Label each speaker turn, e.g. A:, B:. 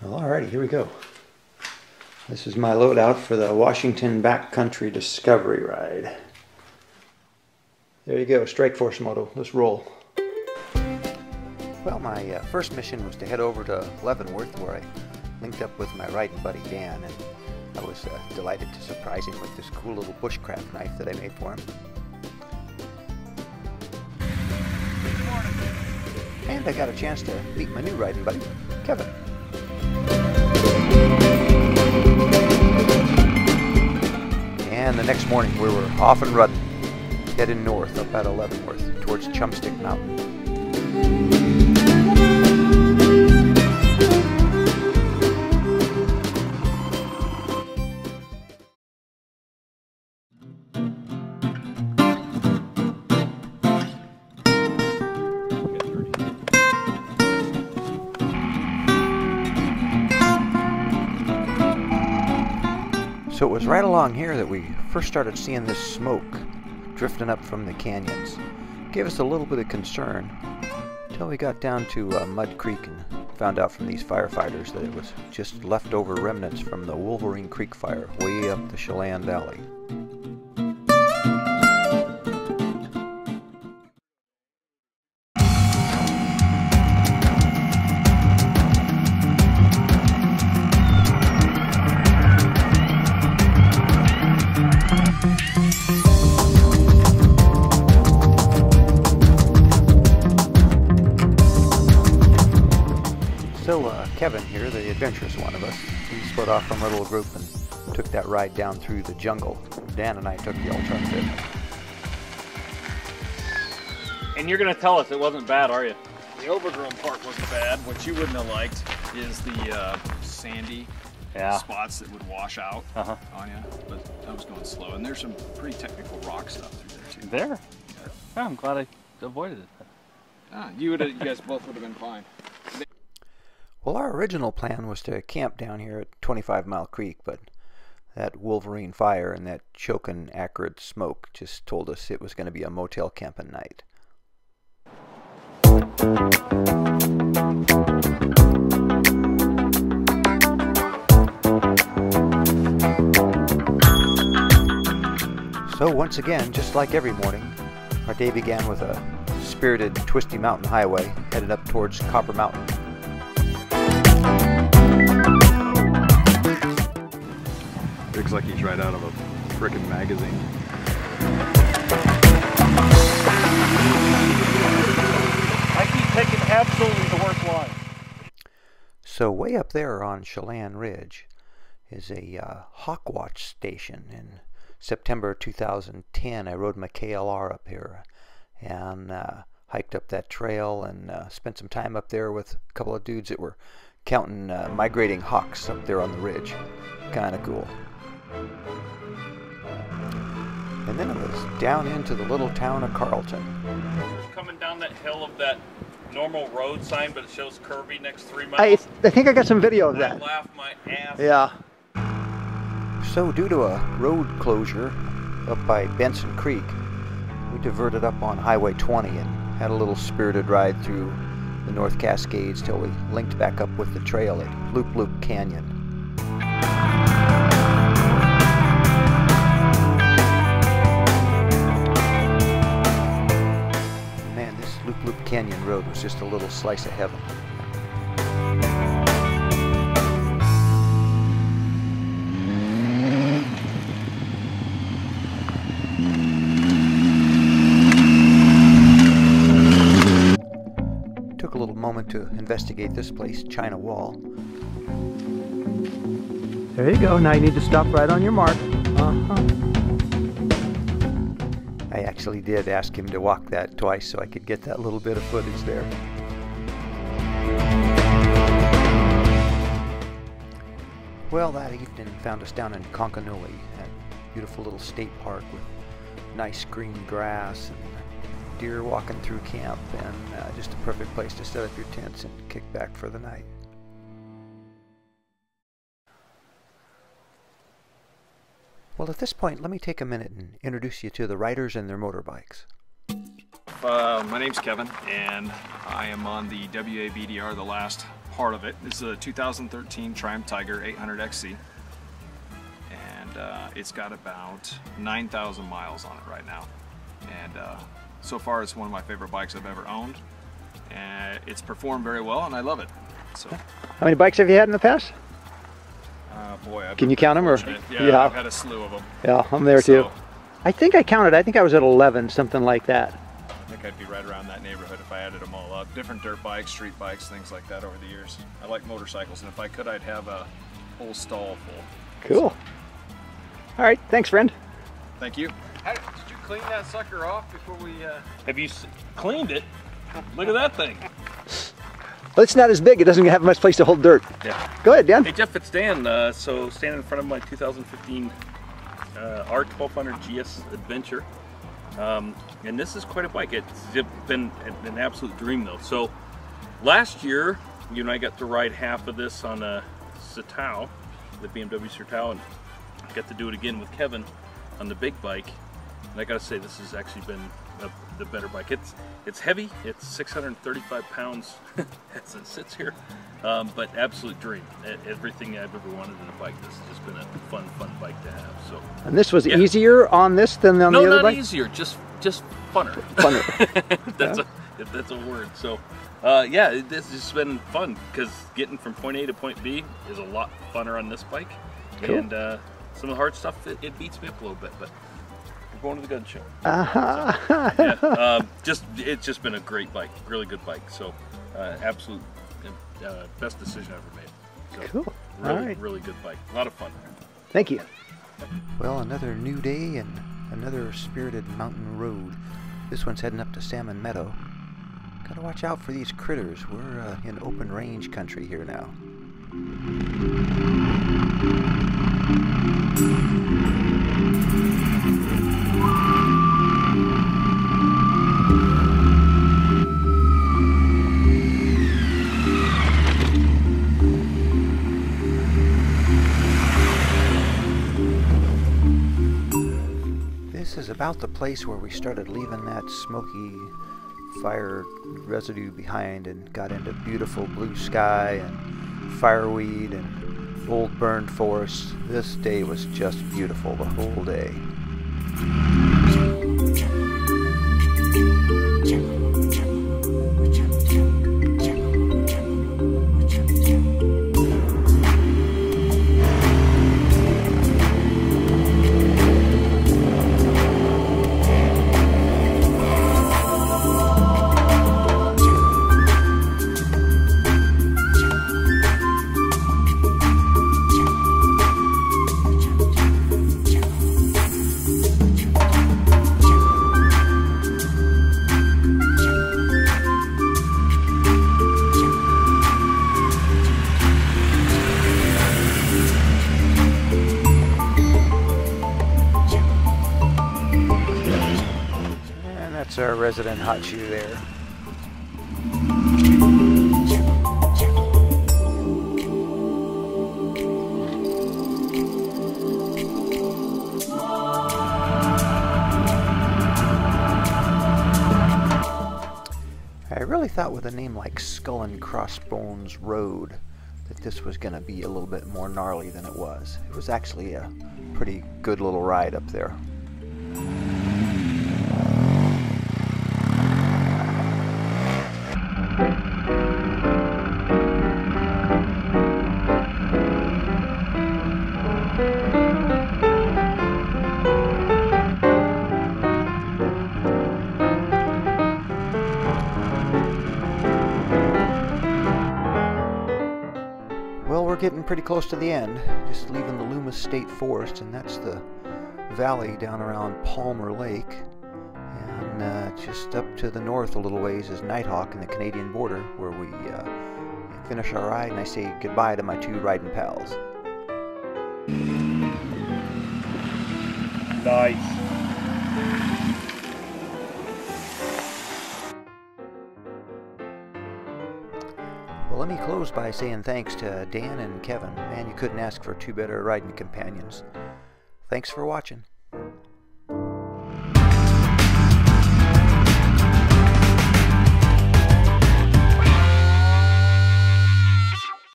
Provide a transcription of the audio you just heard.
A: Well, alrighty, here we go. This is my loadout for the Washington Backcountry Discovery Ride. There you go, Strike Force Moto. Let's roll. Well, my first mission was to head over to Leavenworth, where I linked up with my riding buddy Dan, and I was delighted to surprise him with this cool little bushcraft knife that I made for him. And I got a chance to meet my new riding buddy, Kevin. And the next morning we were off and running, heading north up at Leavenworth towards Chumstick Mountain. So it was right along here that we first started seeing this smoke drifting up from the canyons. Gave us a little bit of concern until we got down to Mud Creek and found out from these firefighters that it was just leftover remnants from the Wolverine Creek fire way up the Chelan Valley. So Kevin here, the adventurous one of us, he split off from our little group and took that ride down through the jungle. Dan and I took the alternative.
B: And you're going to tell us it wasn't bad, are you? The overgrown part wasn't bad. What you wouldn't have liked is the sandy spots that would wash out on you. But I was going slow, and there's some pretty technical rock stuff through there too.
C: There? Yeah, I'm glad I avoided it.
B: You guys both would have been fine.
A: Well, our original plan was to camp down here at 25 Mile Creek, but that Wolverine fire and that choking acrid smoke just told us it was going to be a motel camping night. So once again, just like every morning, our day began with a spirited, twisty mountain highway headed up towards Copper Mountain.
D: Looks like he's right out of a frickin' magazine.
C: I keep taking absolutely the worst line.
A: So way up there on Chelan Ridge is a hawk watch station. In September 2010, I rode my KLR up here and hiked up that trail and spent some time up there with a couple of dudes that were counting migrating hawks up there on the ridge. Kind of cool. And then it was down into the little town of Carlton.
B: Coming down that hill of that normal road sign, but it shows curvy next 3 miles.
A: I think I got some video of that.
B: I laughed my ass.
A: Yeah. So due to a road closure up by Benson Creek, we diverted up on Highway 20 and had a little spirited ride through the North Cascades till we linked back up with the trail at Loop Loop Canyon. Man, this Loop Loop Canyon road was just a little slice of heaven. Took a little moment to investigate this place, China Wall. There you go. Now you need to stop right on your mark. I actually did ask him to walk that twice so I could get that little bit of footage there. Well, that evening found us down in Conconully, that beautiful little state park with nice green grass and deer walking through camp, and just a perfect place to set up your tents and kick back for the night. Well, at this point, let me take a minute and introduce you to the riders and their motorbikes.
B: My name's Kevin, and I am on the WABDR, the last part of it. This is a 2013 Triumph Tiger 800XC. And it's got about 9,000 miles on it right now. And so far it's one of my favorite bikes I've ever owned. And it's performed very well and I love it. So.
E: How many bikes have you had in the past?
B: Boy,
E: can you count them? Or?
B: Yeah, I've had a slew of them.
E: Yeah, I'm there too. I think I counted. I think I was at 11, something like that.
B: I think I'd be right around that neighborhood if I added them all up. Different dirt bikes, street bikes, things like that over the years. I like motorcycles, and if I could, I'd have a whole stall full.
E: Cool.
B: So.
E: All right, thanks, friend.
B: Thank you. Did you clean that sucker off before we...
C: Have you cleaned it? Look at that thing.
E: Well, it's not as big. It doesn't have much place to hold dirt.
C: Yeah.
E: Go ahead, Dan.
C: Hey, Jeff, it's Dan. So standing in front of my 2015 R1200 GS Adventure. And this is quite a bike. It's been an absolute dream, though. So last year, you and I got to ride half of this on a Citao, the BMW Citao, and got to do it again with Kevin on the big bike. And I gotta say, this has actually been the better bike. It's heavy. It's 635 pounds as it sits here, but absolute dream. Everything I've ever wanted in a bike. This has just been a fun bike to have. So.
E: And this was easier on this than on the other bike?
C: No, not easier. Just funner.
E: Funner.
C: If that's a word. So, yeah, this has been fun because getting from point A to point B is a lot funner on this bike.
E: Cool.
C: And some of the hard stuff, it beats me up a little bit, but we're going to the gun show. So, yeah, it's just been a great bike, really good bike. So, absolute best decision I ever made. So,
E: cool.
C: Really, really good bike. A lot of fun.
E: Thank you.
A: Well, another new day and another spirited mountain road. This one's heading up to Salmon Meadow. Gotta watch out for these critters. We're in open range country here now. This is about the place where we started leaving that smoky fire residue behind and got into beautiful blue sky and fireweed and old burned forests. This day was just beautiful the whole day. That's our resident hot shoe there. I really thought with a name like Skull and Crossbones Road that this was going to be a little bit more gnarly than it was. It was actually a pretty good little ride up there. Well, we're getting pretty close to the end, just leaving the Loomis State Forest, and that's the valley down around Palmer Lake. And just up to the north a little ways is Nighthawk and the Canadian border, where we finish our ride, and I say goodbye to my two riding pals.
C: Nice.
A: Well, let me close by saying thanks to Dan and Kevin. Man, you couldn't ask for two better riding companions. Thanks for watching.